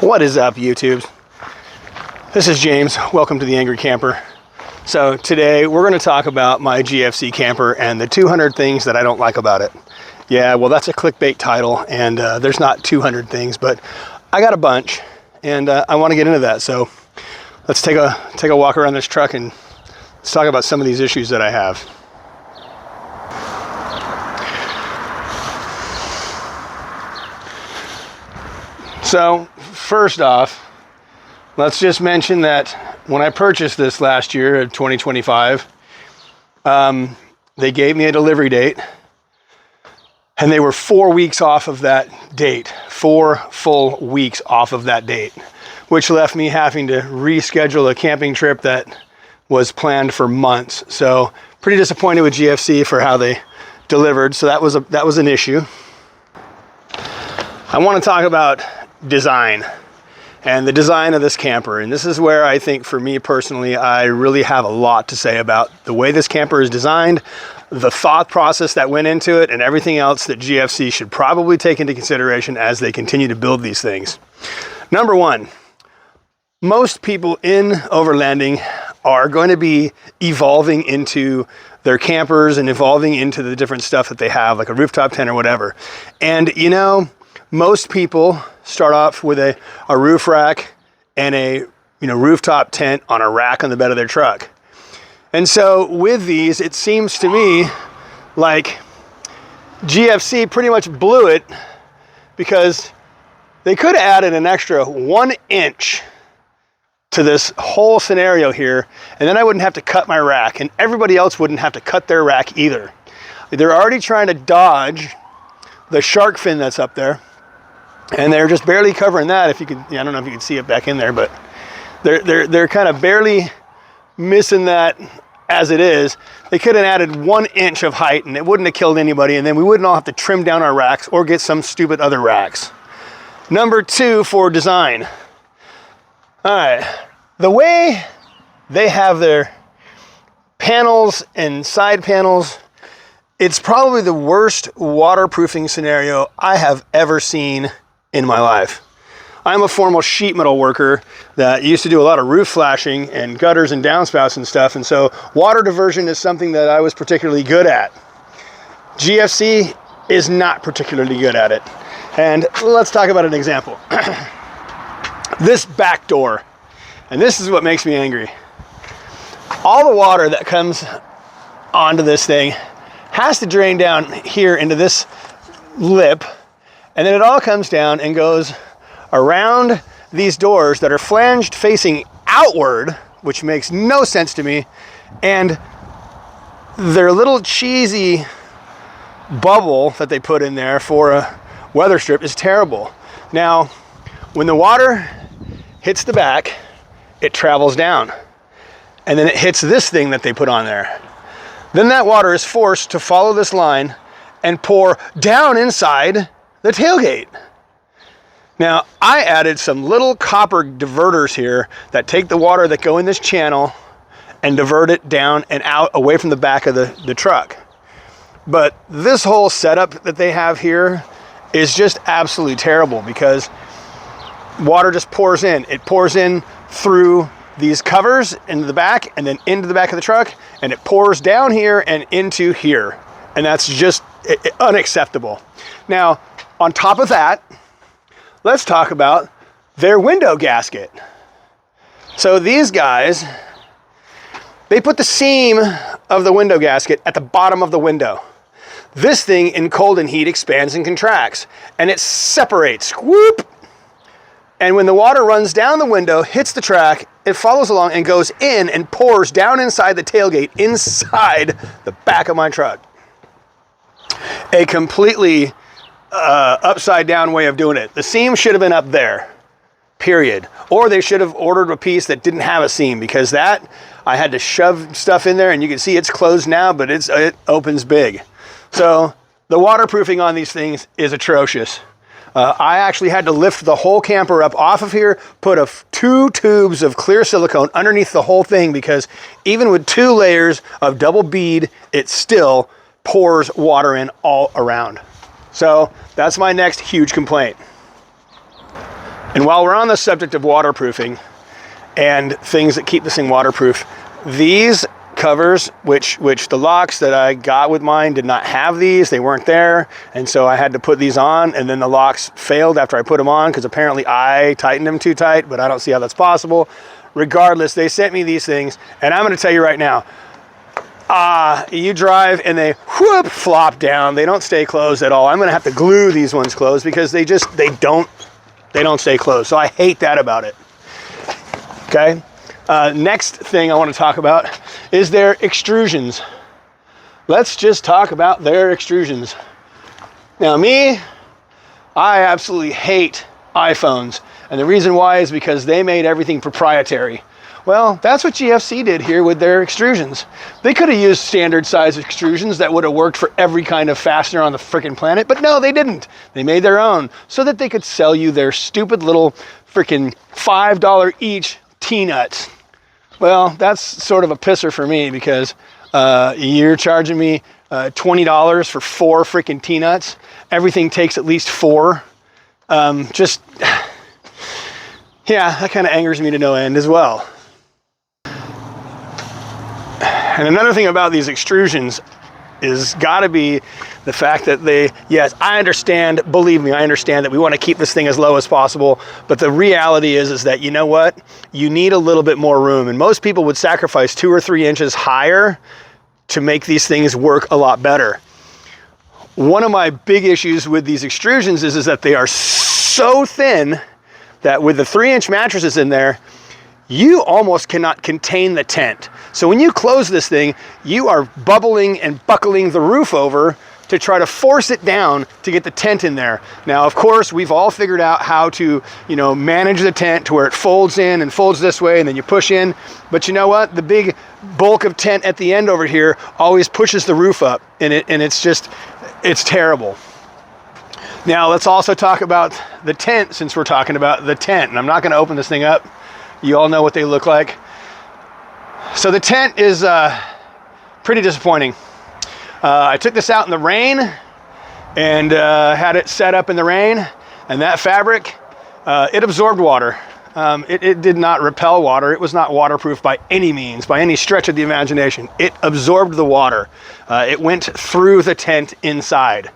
What is up, YouTube? This is James. Welcome to the Angry Camper. So today we're going to talk about my GFC camper and the 200 things that I don't like about it. Yeah, well, that's a clickbait title, and there's not 200 things, but I got a bunch, and I want to get into that. So let's take a walk around this truck and let's talk about some of these issues that I have. So first off, let's just mention that when I purchased this last year of 2025, they gave me a delivery date, and they were 4 weeks off of that date, 4 full weeks off of that date, which left me having to reschedule a camping trip that was planned for months. So pretty disappointed with GFC for how they delivered. So that was an issue. I want to talk about design and the design of this camper. And this is where I think, for me personally, I really have a lot to say about the way this camper is designed, the thought process that went into it, and everything else that GFC should probably take into consideration as they continue to build these things. Number one, most people in overlanding are going to be evolving into their campers and evolving into the different stuff that they have, like a rooftop tent or whatever. And you know, most people start off with a roof rack and a rooftop tent on a rack on the bed of their truck. And so with these, it seems to me like GFC pretty much blew it, because they could have added an extra 1 inch to this whole scenario here, and then I wouldn't have to cut my rack, and everybody else wouldn't have to cut their rack either. They're already trying to dodge the shark fin that's up there, and they're just barely covering that. If you can, I don't know if you can see it back in there, but they're kind of barely missing that as it is. They could have added 1 inch of height, and it wouldn't have killed anybody, and then we wouldn't all have to trim down our racks or get some stupid other racks. Number two, for design. All right, the way they have their panels and side panels, it's probably the worst waterproofing scenario I have ever seen in my life. I'm a former sheet metal worker that used to do a lot of roof flashing and gutters and downspouts and stuff, and so water diversion is something that I was particularly good at. GFC is not particularly good at it. And let's talk about an example. This back door, and this is what makes me angry. All the water that comes onto this thing has to drain down here into this lip, and then it all comes down and goes around these doors that are flanged facing outward, which makes no sense to me, and their little cheesy bubble that they put in there for a weather strip is terrible. Now, when the water hits the back, it travels down, and then it hits this thing that they put on there. Then that water is forced to follow this line and pour down inside the tailgate. Now, I added some little copper diverters here that take the water that go in this channel and divert it down and out away from the back of the truck. But this whole setup that they have here is just absolutely terrible, because water just pours in. It pours in through these covers into the back and then into the back of the truck, and it pours down here and into here. And that's just unacceptable. Now, on top of that, let's talk about their window gasket. So these guys, they put the seam of the window gasket at the bottom of the window. This thing in cold and heat expands and contracts, and it separates, whoop. And when the water runs down the window, hits the track, it follows along and goes in and pours down inside the tailgate, inside the back of my truck. A completely upside down way of doing it. The seam should have been up there, period. Or they should have ordered a piece that didn't have a seam, because that, I had to shove stuff in there, and you can see it's closed now, but it opens big. So the waterproofing on these things is atrocious. I actually had to lift the whole camper up off of here, put 2 tubes of clear silicone underneath the whole thing, because even with 2 layers of double bead, it still pours water in all around. So that's my next huge complaint. And while we're on the subject of waterproofing and things that keep this thing waterproof, these covers, which the locks that I got with mine did not have these, they weren't there, and so I had to put these on, and then the locks failed after I put them on because apparently I tightened them too tight, but I don't see how that's possible. Regardless, they sent me these things, and I'm going to tell you right now, you drive and they whoop flop down. They don't stay closed at all. I'm going to have to glue these ones closed because they don't stay closed. So I hate that about it. Okay. Next thing I want to talk about is their extrusions. Let's just talk about their extrusions. Now I absolutely hate iPhones. And the reason why is because they made everything proprietary. Well, that's what GFC did here with their extrusions. They could have used standard size extrusions that would have worked for every kind of fastener on the freaking planet, but no, they didn't. They made their own so that they could sell you their stupid little freaking $5 each T-nuts. Well, that's sort of a pisser for me because you're charging me $20 for 4 freaking T-nuts. Everything takes at least 4. Yeah, that kind of angers me to no end as well. And another thing about these extrusions is got to be the fact that yes, I understand, believe me, I understand that we want to keep this thing as low as possible, but the reality is that, you know what? You need a little bit more room, and most people would sacrifice 2 or 3 inches higher to make these things work a lot better. One of my big issues with these extrusions is that they are so thin that with the 3-inch mattresses in there, you almost cannot contain the tent. So when you close this thing, you are bubbling and buckling the roof over to try to force it down to get the tent in there. Now, of course, we've all figured out how to, manage the tent to where it folds in and folds this way and then you push in. But you know what? The big bulk of tent at the end over here always pushes the roof up, and it's terrible. Now, let's also talk about the tent since we're talking about the tent. And I'm not going to open this thing up. You all know what they look like. So the tent is pretty disappointing. I took this out in the rain and had it set up in the rain, and that fabric, it absorbed water. It did not repel water. It was not waterproof by any means, by any stretch of the imagination. It absorbed the water. It went through the tent inside.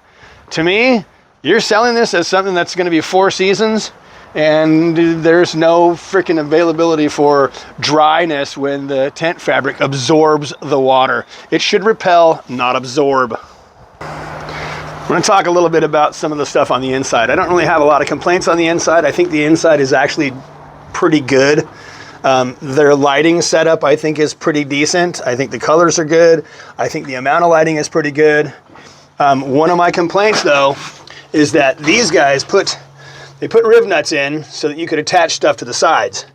To me, you're selling this as something that's going to be 4 seasons, and there's no freaking availability for dryness when the tent fabric absorbs the water. It should repel, not absorb. I'm going to talk a little bit about some of the stuff on the inside. I don't really have a lot of complaints on the inside. I think the inside is actually pretty good. Their lighting setup, I think, is pretty decent. I think the colors are good. I think the amount of lighting is pretty good. One of my complaints, though, is that these guys put rib nuts in so that you could attach stuff to the sides.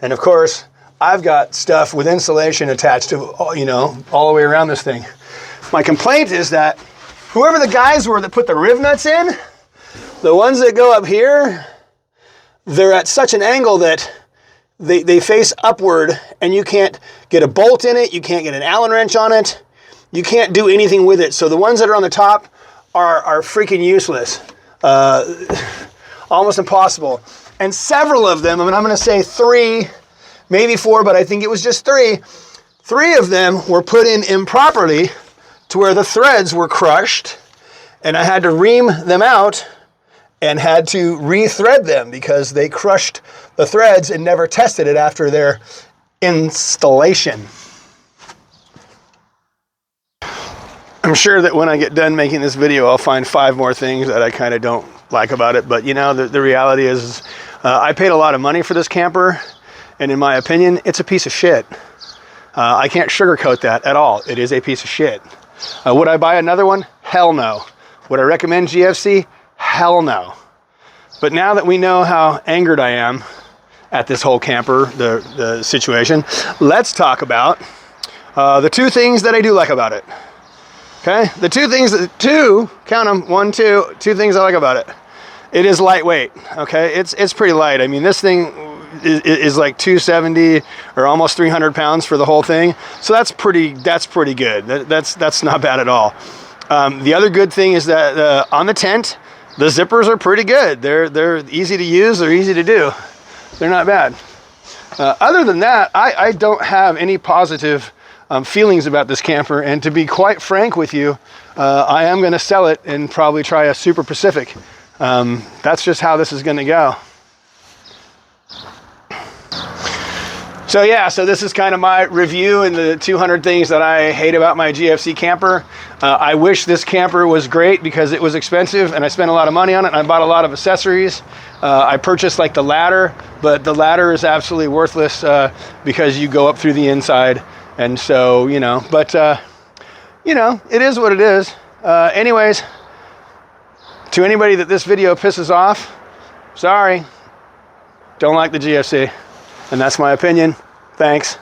And of course, I've got stuff with insulation attached to, all the way around this thing. My complaint is that whoever the guys were that put the rib nuts in, the ones that go up here, they're at such an angle that they face upward, and you can't get a bolt in it, you can't get an Allen wrench on it, you can't do anything with it. So the ones that are on the top are freaking useless. Almost impossible. And several of them, I'm going to say 3, maybe 4, but I think it was just 3. 3 of them were put in improperly to where the threads were crushed, and I had to ream them out and had to re-thread them because they crushed the threads and never tested it after their installation. I'm sure that when I get done making this video, I'll find 5 more things that I kind of don't like about it. But the reality is I paid a lot of money for this camper, and in my opinion, it's a piece of shit. I can't sugarcoat that at all. It is a piece of shit. Would I buy another one? Hell no. Would I recommend GFC? Hell no. But now that we know how angered I am at this whole camper, the situation, let's talk about the 2 things that I do like about it. Okay, the 2 things, count them, 1, 2 things I like about it. It is lightweight, okay? It's pretty light. I mean, this thing is like 270 or almost 300 pounds for the whole thing. So that's pretty good. That's not bad at all. The other good thing is that on the tent, the zippers are pretty good. They're easy to use. They're easy to do. They're not bad. Other than that, I don't have any positive feelings about this camper. And to be quite frank with you, I am going to sell it and probably try a Super Pacific. That's just how this is going to go. So yeah, so this is kind of my review and the 200 things that I hate about my GFC camper. I wish this camper was great because it was expensive and I spent a lot of money on it and I bought a lot of accessories. I purchased like the ladder, but the ladder is absolutely worthless because you go up through the inside. And so, you know, but, you know, it is what it is. Anyways, to anybody that this video pisses off, sorry, don't like the GFC. And that's my opinion. Thanks.